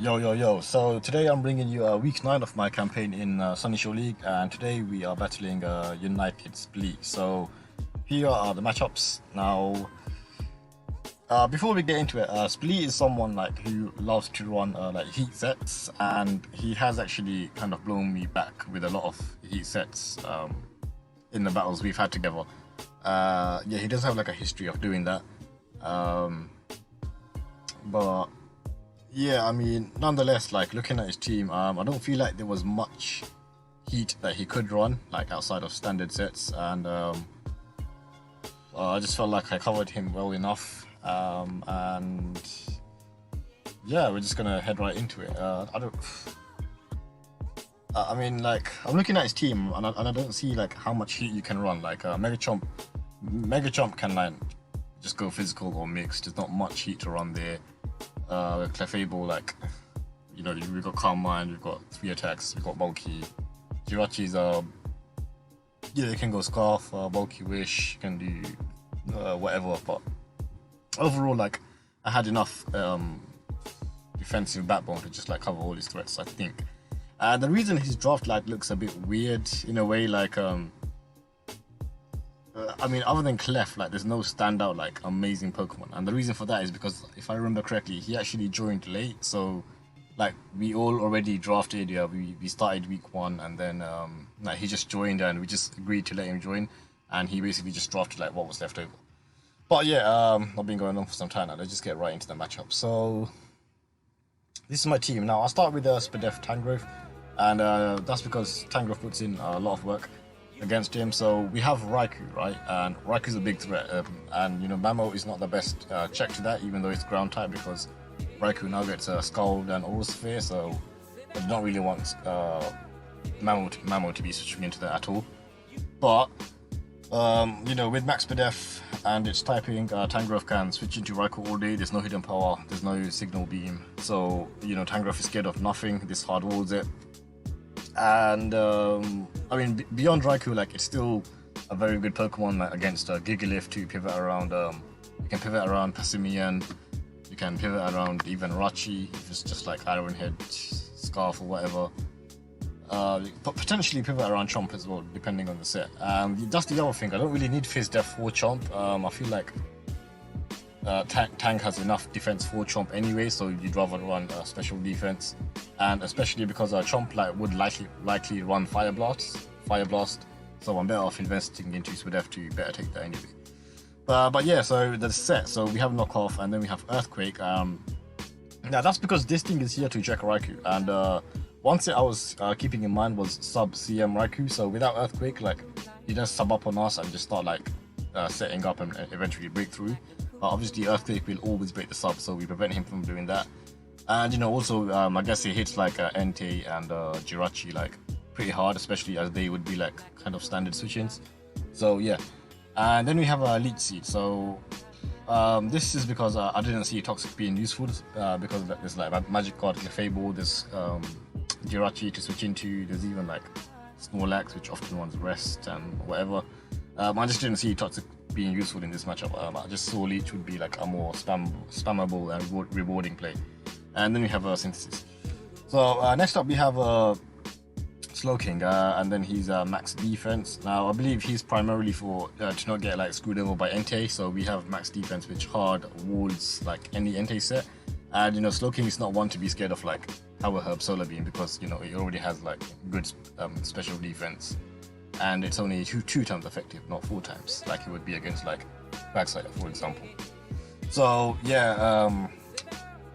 Yo. So today I'm bringing you week 9 of my campaign in Sunnyshore League, and today we are battling United Splie. So here are the matchups. Now, before we get into it, Splie is someone like who loves to run like heat sets, and he has actually kind of blown me back with a lot of heat sets in the battles we've had together. Yeah, he does have like a history of doing that. But yeah, I mean, nonetheless, like looking at his team, I don't feel like there was much heat that he could run, like outside of standard sets, and I just felt like I covered him well enough. And yeah, we're just gonna head right into it. I mean, like I'm looking at his team, and I don't see like how much heat you can run. Like Mega Chomp can like just go physical or mixed. There's not much heat to run there. Clefable, like, you know, we've got Calm Mind, we've got 3 attacks, we've got Bulky. Jirachi's, yeah, you can go Scarf, Bulky Wish, you can do whatever, but overall, like, I had enough defensive backbone to just, like, cover all his threats, I think. And the reason his draft, like, looks a bit weird, in a way, like, I mean, other than Clef, like, there's no standout, like, amazing Pokemon. And the reason for that is because, if I remember correctly, he actually joined late. So, like, we all already drafted, yeah, we started week 1, and then, like, he just joined, and we just agreed to let him join. And he basically just drafted, like, what was left over. But, yeah, I've been going on for some time now. Let's just get right into the matchup. So, this is my team. Now, I'll start with Spadef Tangrowth. And that's because Tangrowth puts in a lot of work against him. So we have Raikou, right? And Raikou's a big threat, and you know, Mamo is not the best check to that, even though it's ground type, because Raikou now gets a Scald and Aura Sphere, so I do not really want Mamo to be switching into that at all. But you know, with Max Pedef and its typing, Tangrowth can switch into Raikou all day. There's no hidden power, there's no signal beam, so you know, Tangrowth is scared of nothing. This hard walls it. And I mean, beyond Raikou, like, it's still a very good Pokemon, like, against Gigalith to pivot around. You can pivot around Passimian, you can pivot around even Rachi if it's just like Iron Head, Scarf or whatever. But potentially pivot around Chomp as well, depending on the set. That's the other thing. I don't really need Fizz Def for Chomp. I feel like Tank has enough defense for Chomp anyway, so you'd rather run special defense, and especially because Chomp like would likely run Fire Blast, so I'm better off investing into Swadef to better take that anyway. But yeah, so the set, so we have Knockoff, and then we have Earthquake. Now that's because this thing is here to check Raikou, and one set I was keeping in mind was sub CM Raikou, so without Earthquake, like, he just sub up on us and just start like setting up and eventually break through. Obviously, Earthquake will always break the sub, so we prevent him from doing that. And you know, also, I guess he hits like Entei and Jirachi like pretty hard, especially as they would be like kind of standard switch-ins. So yeah, and then we have a Leech Seed. So this is because I didn't see Toxic being useful, because there's like Magic Card, Clefable, there's Jirachi to switch into, there's even like Snorlax, which often wants Rest and whatever. I just didn't see Toxic being useful in this matchup. I just saw Leech would be like a more spammable and rewarding play. And then we have Synthesis. So next up we have Slowking, and then he's max defense. Now I believe he's primarily for to not get like screwed over by Entei, so we have max defense, which hard walls like any Entei set. And you know, Slowking is not one to be scared of like Power Herb Solar Beam, because you know, it already has like good special defense. And it's only two times effective, not 4 times, like it would be against like Backslider, for example. So yeah,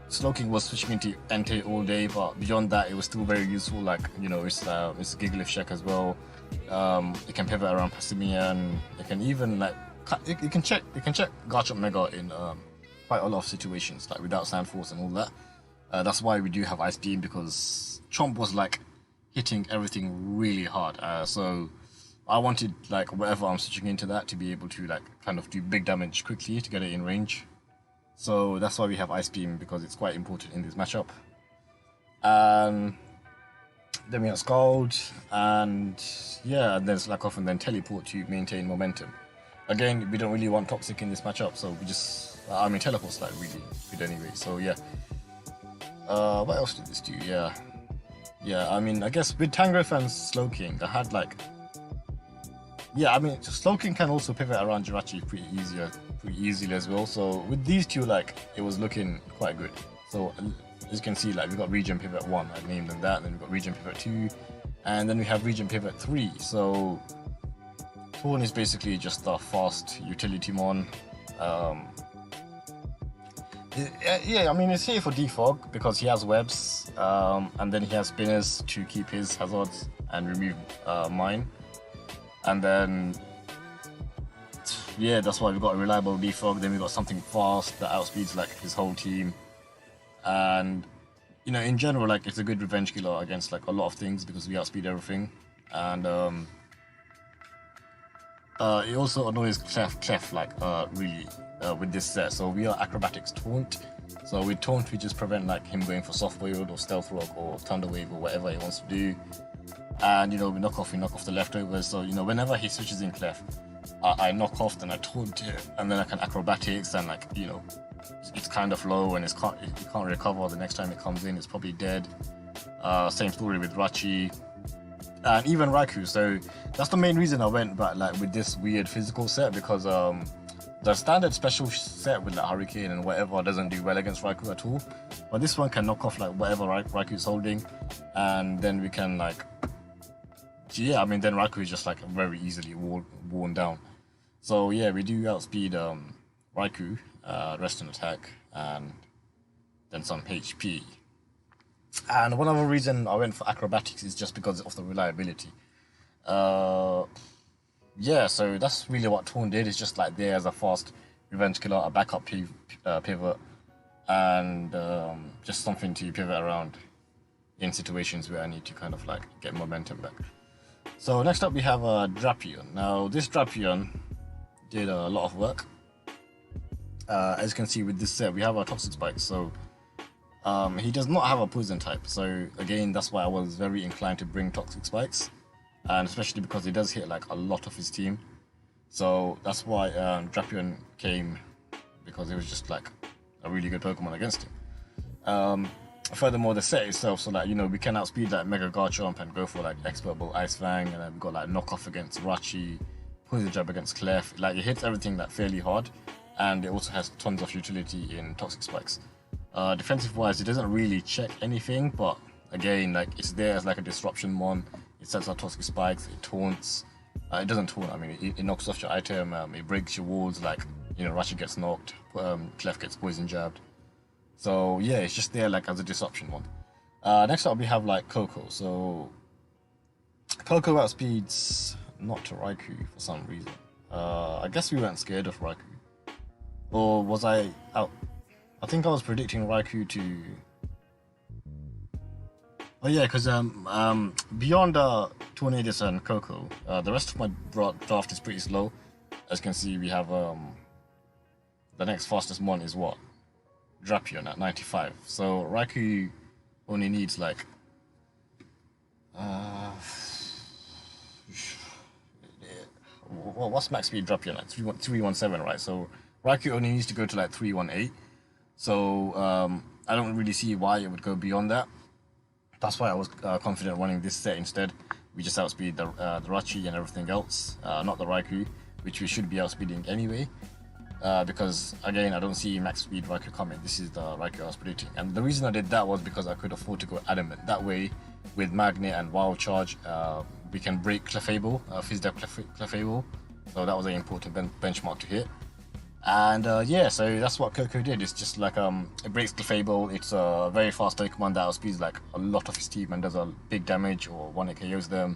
Slowking was switching into Entei all day, but beyond that, it was still very useful. Like, you know, it's Gigalith check as well. It can pivot around Passimian. It can even like it can check Garchomp Mega in quite a lot of situations, like without Sand Force and all that. That's why we do have Ice Beam, because Chomp was like hitting everything really hard. So I wanted like whatever I'm switching into that to be able to like kind of do big damage quickly to get it in range. So that's why we have Ice Beam, because it's quite important in this matchup. Then we have Scald, and yeah, and there's Slack Off and then Teleport to maintain momentum. Again, we don't really want Toxic in this matchup, so we just, I mean, Teleport's like really good anyway, so yeah. What else did this do? Yeah. I mean, I guess with Tangrowth and Slowking, I had like, yeah. I mean, Slowking can also pivot around Jirachi pretty easily as well. So with these two, like, it was looking quite good. So as you can see, like, we got Region Pivot 1, I named them that, and then we got Region Pivot 2, and then we have Region Pivot 3. So Torn is basically just a fast utility mon. Yeah, I mean, it's here for defog because he has webs, and then he has spinners to keep his hazards and remove mine. And then, yeah, that's why we've got a reliable defog. Then we've got something fast that outspeeds like his whole team. And, you know, in general, like, it's a good revenge killer against like a lot of things because we outspeed everything. And it also annoys Clef like really with this set. So we are Acrobatics Taunt. So with Taunt, we just prevent like him going for Soft Boiled or Stealth Rock or Thunder Wave or whatever he wants to do. And, you know, we knock off the leftovers. So, you know, whenever he switches in Clef, I knock off, then I taunt it, and then I can Acrobatics, and like, you know, it's kind of low and it can't recover. The next time it comes in, it's probably dead. Same story with Rachi and even Raikou. So that's the main reason I went back like with this weird physical set, because the standard special set with like Hurricane and whatever doesn't do well against Raikou at all. But this one can knock off like whatever Raiku's holding, and then we can like, yeah, I mean, then Raikou is just like very easily worn down. So yeah, we do outspeed Raikou, rest in attack, and then some HP. And one other reason I went for Acrobatics is just because of the reliability. Yeah, so that's really what Torn did. It's just like there as a fast revenge killer, a backup pivot, and just something to pivot around in situations where I need to kind of like get momentum back. So next up we have Drapion. Now this Drapion did a lot of work. As you can see with this set, we have our Toxic Spikes. So he does not have a poison type. So again, that's why I was very inclined to bring Toxic Spikes, and especially because he does hit like a lot of his team. So that's why Drapion came, because it was just like a really good Pokemon against him. Furthermore, the set itself, so like, you know, we can outspeed like Mega Garchomp and go for like Expert Ball, Ice Fang, and then we've got like knockoff against Rachi, Poison Jab against Clef. Like, it hits everything like fairly hard, and it also has tons of utility in Toxic Spikes. Defensive wise, it doesn't really check anything, but again, like, it's there as like a disruption mon. It sets out Toxic Spikes, it taunts. It doesn't taunt, I mean, it knocks off your item, it breaks your walls, like, you know, Rachi gets knocked, Clef gets poison jabbed. So yeah, it's just there like as a disruption one. Next up we have like Coco. So Coco outspeeds not to Raikou for some reason. I guess we weren't scared of Raikou. Or was I out? I think I was predicting Raikou to... Oh yeah, because beyond Tornadus and Coco, the rest of my draft is pretty slow. As you can see, we have the next fastest one is what? Drapion at 95. So Raikou only needs like what's max speed Drapion at? 317, right? So Raikou only needs to go to like 318. So I don't really see why it would go beyond that. That's why I was confident running this set instead. We just outspeed the Rachi and everything else, not the Raikou, which we should be outspeeding anyway. Because again, I don't see max speed Raikou coming. This is the Raikou I was predicting, and the reason I did that was because I could afford to go Adamant. That way, with Magnet and Wild Charge, we can break Clefable, Fizdep Clefable. So that was an important benchmark to hit. And yeah, so that's what Coco did. It's just like it breaks Clefable. It's a very fast Pokemon that outspeeds like a lot of his team and does a big damage, or one it KOs them.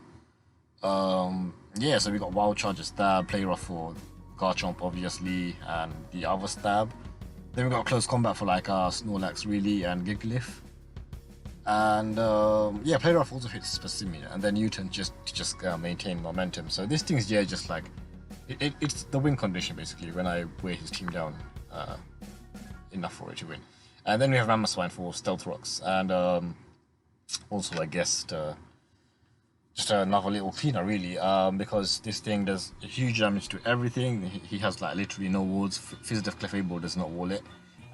Yeah, so we got Wild Charge, Stab, Play Rough for Garchomp obviously, and the other Stab. Then we got Close Combat for like Snorlax really and Gigalith. And yeah, Play Rough also hits Specimen, and then Newton just maintain momentum. So this thing's just like it's the win condition basically when I weigh his team down enough for it to win. And then we have Mamoswine for Stealth Rocks, and also I guess just another little cleaner really, because this thing does huge damage to everything. He has like literally no wards. Fizdef Clefable does not wall it,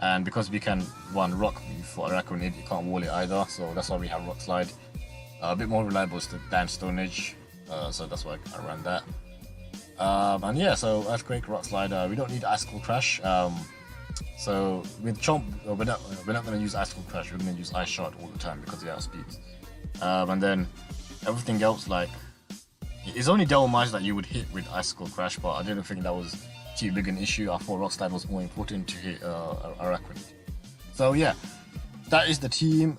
And because we can run Rock Move for Araquanid, you can't wall it either, so that's why we have Rock Slide. A bit more reliable than Stone Edge, so that's why I ran that. And yeah, so Earthquake, Rock Slide, we don't need Icicle Crash. So with Chomp, we're not going to use Icicle Crash, we're going to use Ice Shard all the time because they outspeeds. And then everything else, like, it's only Devil Mice that you would hit with Icicle Crash, but I didn't think that was too big an issue. I thought Rock Slide was more important to hit Araquanid. So yeah, that is the team.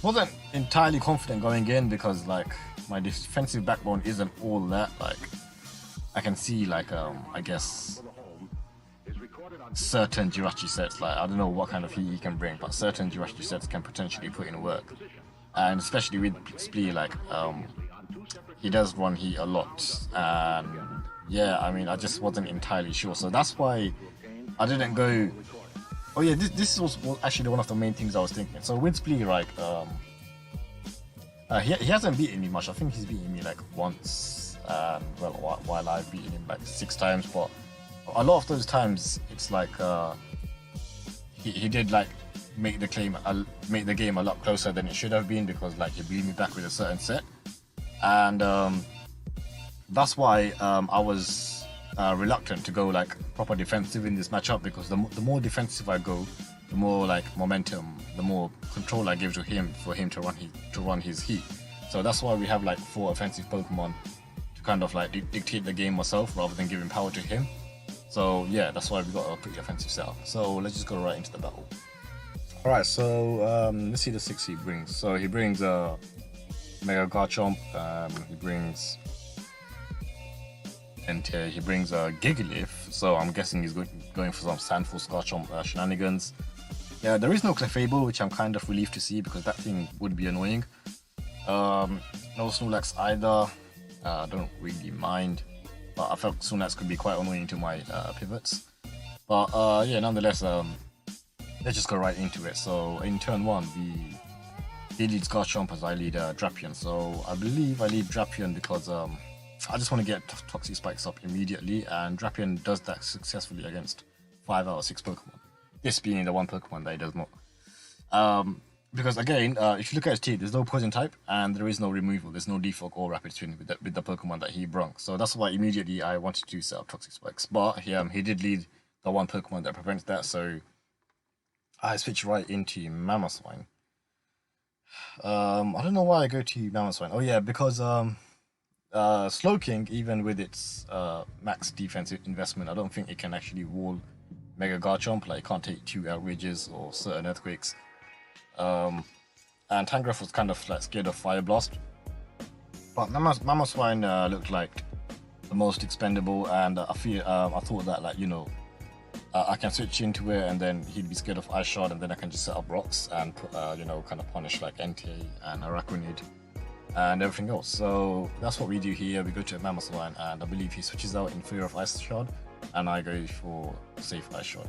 Wasn't entirely confident going in because like my defensive backbone isn't all that. Like I can see like I guess certain Jirachi sets, like I don't know what kind of heat he can bring, but certain Jirachi sets can potentially put in work. And especially with Splie, like he does run heat a lot, and yeah, I mean I just wasn't entirely sure, so that's why I didn't go. Oh yeah, this was actually one of the main things I was thinking. So with Splie, like he hasn't beaten me much. I think he's beaten me like once, well, while I've beaten him like 6 times, but a lot of those times it's like he did like make the game a lot closer than it should have been, because like he beat me back with a certain set, and that's why I was reluctant to go like proper defensive in this matchup, because the more defensive I go, the more like momentum, the more control I give to him for him to run his heat. So that's why we have like 4 offensive Pokemon to kind of like dictate the game myself rather than giving power to him. So yeah, that's why we got a pretty offensive setup. So let's just go right into the battle. Alright, so let's see the 6 he brings. So he brings Mega Garchomp, he brings Entei, he brings Gigalith, so I'm guessing he's going for some Sandful Garchomp shenanigans. Yeah, there is no Clefable, which I'm kind of relieved to see because that thing would be annoying. No Snorlax either, I don't really mind, but I felt Snorlax could be quite annoying to my pivots. But yeah, nonetheless, let's just go right into it. So in turn 1, he leads Garchomp as I lead Drapion. So I believe I lead Drapion because I just want to get Toxic Spikes up immediately, and Drapion does that successfully against 5 out of 6 Pokemon. This being the one Pokemon that he does not. Because again, if you look at his team, there's no Poison type, and there is no removal. There's no Defog or Rapid Spin with the Pokemon that he brung. So that's why immediately I wanted to set up Toxic Spikes. But he did lead the one Pokemon that prevents that, so I switch right into Mamoswine. I don't know why I go to Mamoswine. Oh yeah, because Slowking, even with its max defensive investment, I don't think it can actually wall Mega Garchomp. Like it can't take 2 outrages or certain earthquakes. And Tangrowth was kind of like scared of Fire Blast. But Mamoswine looked like the most expendable, and I thought that, like, you know, I can switch into it and then he'd be scared of Ice Shard, and then I can just set up rocks and you know, kind of punish like Entei and Araquanid and everything else. So that's what we do here. We go to a Mamoswine, and I believe he switches out in fear of Ice Shard, and I go for safe Ice Shard.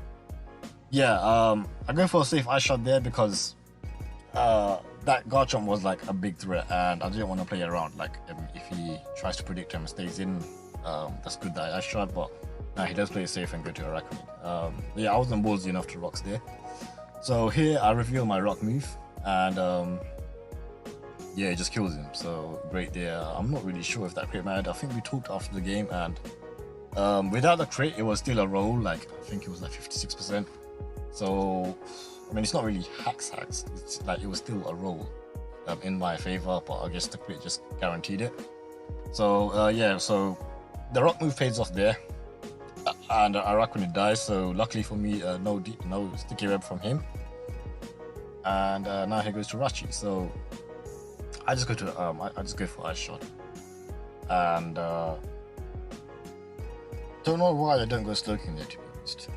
Yeah, I go for a safe Ice Shard there because that Garchomp was like a big threat, and I didn't want to play around. Like if he tries to predict him and stays in, that's good that Ice Shard, but he does play it safe and go to Araquanid. Yeah, I wasn't ballsy enough to rocks there. So here I reveal my rock move, and yeah, it just kills him. So great there. I'm not really sure if that crit mattered. I think we talked after the game, and without the crit, it was still a roll. Like I think it was like 56%. So I mean, it's not really hacks. It's like it was still a roll in my favor, but I guess the crit just guaranteed it. So yeah, so the rock move fades off there, and Araquanid dies. So luckily for me, no sticky web from him, and now he goes to Rachi. So I just go to I just go for Ice Shot, and don't know why I don't go Slowking there, to be honest.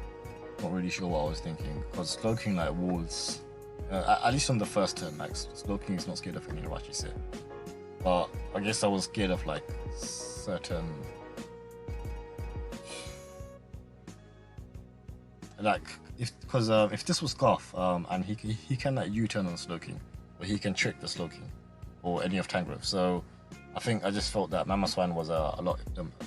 Not really sure what I was thinking, because Slowking like walls, at least on the first turn, like Slowking is not scared of any Rachi set. But I guess I was scared of like certain, like if this was Scarf, and he can like U-turn on Slowking, or he can trick the Slowking, or any of Tangrowth. So I think I just felt that Mama Swan was a lot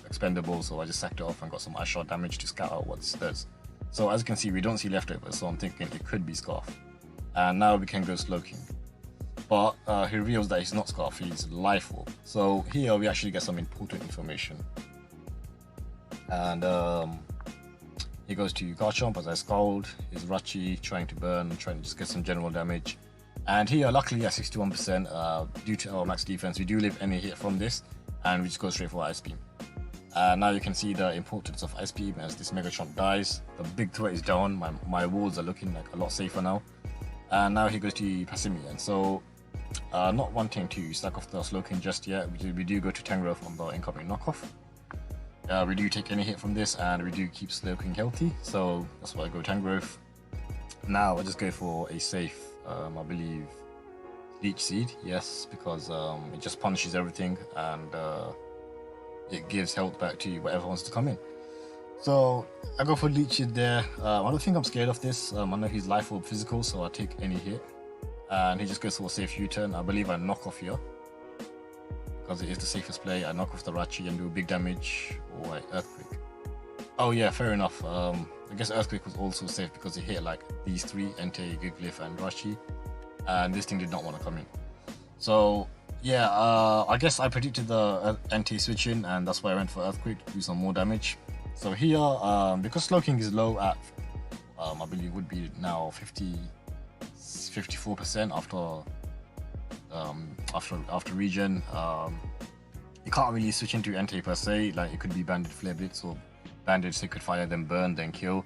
expendable, so I just sacked it off and got some ice shot damage to scout out what this does. So as you can see, we don't see leftovers, so I'm thinking it could be Scarf. And now we can go Slow King. But he reveals that he's not Scarf, he's Life Orb. So here we actually get some important information. And he goes to Garchomp, as I scowled, his Rachi trying to burn, trying to just get some general damage. And here, luckily at 61%, due to our max defense, we do live any hit from this, and we just go straight for Ice Beam. Now you can see the importance of Ice Beam as this Mega Chomp dies. The big threat is down, my walls are looking like a lot safer now. And now he goes to Passimian. So, not wanting to stack off the Slowking just yet, we do go to Tangrowth on the incoming knockoff. We do take any hit from this, and we do keep Slowking healthy, so that's why I go Tangrowth. Now I just go for a safe, I believe, Leech Seed, yes, because it just punishes everything, and it gives health back to whatever wants to come in. So I go for Leech Seed there. I don't think I'm scared of this. I know he's Life Orb physical, so I take any hit. And he just goes for a safe U-turn. I believe I knock off here, because it is the safest play. I knock off the Rachi and do big damage, or Earthquake. Oh yeah, fair enough. I guess Earthquake was also safe because it hit like these three, Entei, Gigalith and Rachi, and this thing did not want to come in. So yeah, I guess I predicted the Entei switch in, and that's why I went for Earthquake to do some more damage. So here, because Slowking is low at, I believe would be now 54% after regen, you can't really switch into Entei per se. Like it could be Banded Flare Blitz or Banded Sacred Fire, then burn, then kill.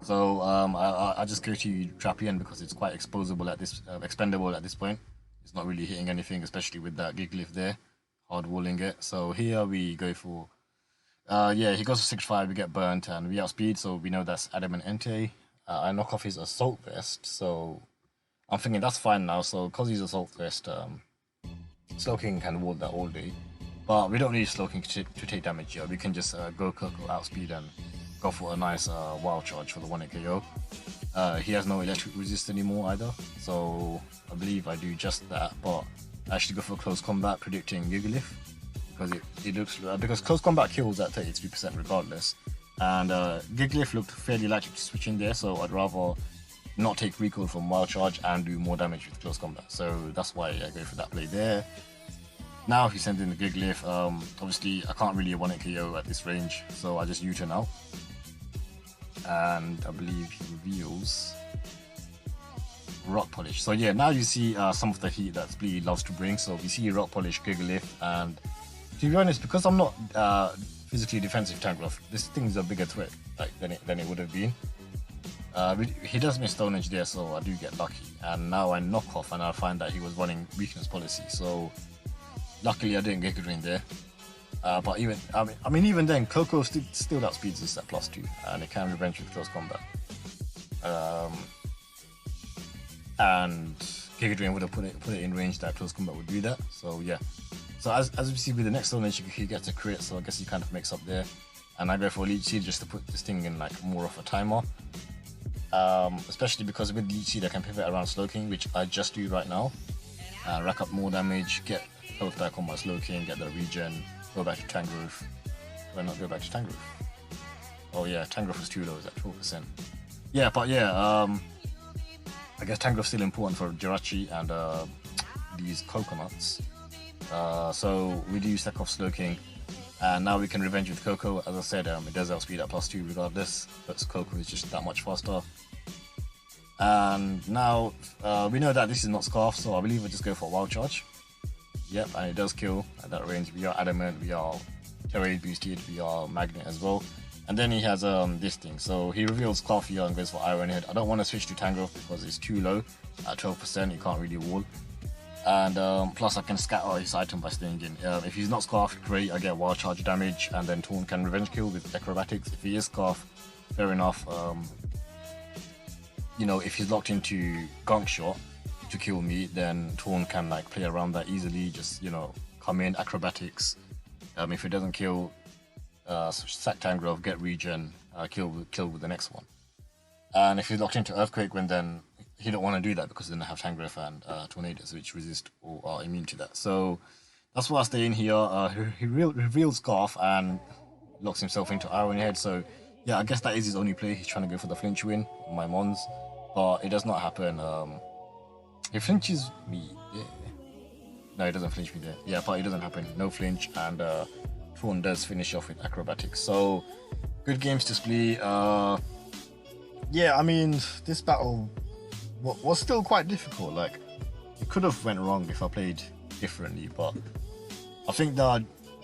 So I just go to Trapian because it's quite exposable at this, expendable at this point. It's not really hitting anything, especially with that Gigalith there, hard walling it. So here we go for, yeah, he goes for 6-5, we get burnt and we outspeed, so we know that's Adamant Entei. I knock off his Assault Vest, so I'm thinking that's fine now. So because he's Assault Vest, Slowking can ward that all day. But we don't need Slowking to take damage here. We can just go Coco outspeed and go for a nice wild charge for the 1-hit KO. He has no electric resist anymore either, so I believe I do just that. But I actually go for close combat, predicting Gigalith, because it looks because close combat kills at 33% regardless. And Gigalith looked fairly likely to switch in there, so I'd rather not take recoil from wild charge and do more damage with close combat. So that's why I go for that play there. Now he sends in the Gigalith. Obviously I can't really 1-hit KO at this range, so I just U-turn out. And I believe he reveals Rock Polish. So yeah, now you see some of the heat that Splie loves to bring. So we see Rock Polish, Gigalith, and to be honest, because I'm not physically defensive Tangrowth, this thing's a bigger threat than it would have been. He does miss Stone Edge there, so I do get lucky. And now I knock off, and I find that he was running weakness policy. So luckily I didn't Giga Drain there. But even even then, Coco still outspeeds us at +2, and it can revenge with close combat. And Giga Drain would have put it in range that close combat would do that. So yeah. So as we see with the next Stone Edge, he gets a crit, so I guess he kind of makes up there. And I go for Leech Seed just to put this thing in like more of a timer. Especially because with Leech Seed I can pivot around Slowking, which I just do right now. Rack up more damage, get health back on my Slowking, get the regen, go back to Tangrowth. Why not go back to Tangrowth? Oh yeah, Tangrowth was too low, it's at 12%. Yeah, but yeah, I guess Tangrowth's still important for Jirachi and these coconuts. So we do stack off Slowking, and now we can revenge with Coco. As I said, it does outspeed at +2 regardless, but Coco is just that much faster. And now we know that this is not Scarf, so I believe we just go for a wild charge. Yep, and it does kill at that range. We are Adamant, we are Terrain boosted, we are Magnet as well. And then he has this thing, so he reveals Scarf here and goes for Iron Head. I don't want to switch to Tangrowth because it's too low. At 12%, you can't really wall. And plus I can scatter his item by staying in. If he's not Scarf, great, I get wild charge damage, and then Torn can revenge kill with Acrobatics. If he is Scarf, fair enough. You know, if he's locked into Gunk Shot to kill me, then Torn can like play around that easily, just, you know, come in, Acrobatics. If it doesn't kill, sack Tangrowth, get regen, kill with the next one. And if he's locked into Earthquake, then he don't want to do that because then I have Tangrowth and Tornadoes, which resist or are immune to that. So that's why I stay in here. Reveals Scarf and locks himself into Iron Head. So yeah, I guess that is his only play. He's trying to go for the flinch win on my Mons, but it does not happen. He flinches me. Yeah. No, it doesn't flinch me there. Yeah, but it doesn't happen. No flinch, and Thorn does finish off with acrobatics. So good games to Splie. Yeah, I mean this battle was still quite difficult. Like it could have went wrong if I played differently, but I think that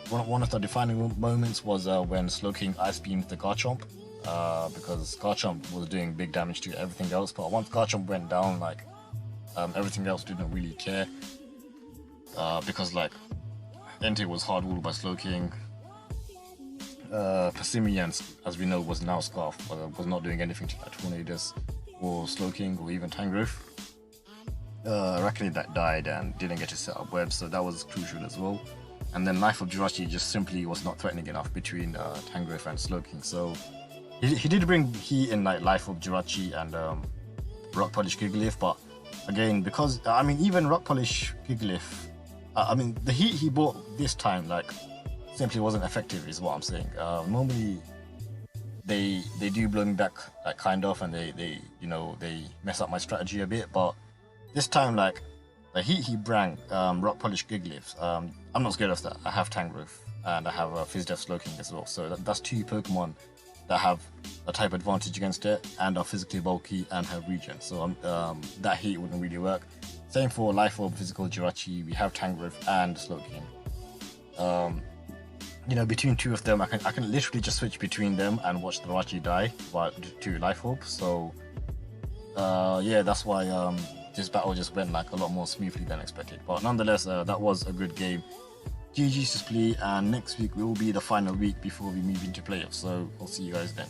one of the defining moments was when Slowking ice beamed the Garchomp, because Garchomp was doing big damage to everything else. But once Garchomp went down, like everything else didn't really care, because like Entei was hard ruled by Slowking. Passimian, as we know, was now Scarf, was not doing anything to that Tornadus or Slowking or even Tangrowth. Arachnid that died and didn't get to set up webs, so that was crucial as well. And then Life of Jirachi just simply was not threatening enough between Tangrowth and Slowking. So he did bring heat in like Life of Jirachi and Rock Polish Gigalith, but again, because I mean even Rock Polish Gigalith, I mean the heat he brought this time like simply wasn't effective, is what I'm saying. Normally they do blow me back like kind of, and they you know they mess up my strategy a bit, but this time like the heat he brought, Rock Polish Gigalith, I'm not scared of that. I have Tangrowth and I have Fizdef Slowking as well, so that's two Pokemon that have a type advantage against it and are physically bulky and have regen, so that heat wouldn't really work. Same for Life Orb, Physical Jirachi, we have Tangrowth and Slowking. You know, between two of them, I can literally just switch between them and watch the Jirachi die to Life Orb. So yeah, that's why this battle just went like a lot more smoothly than expected. But nonetheless, that was a good game. GG's to Splie, and next week will be the final week before we move into playoffs. So I'll see you guys then.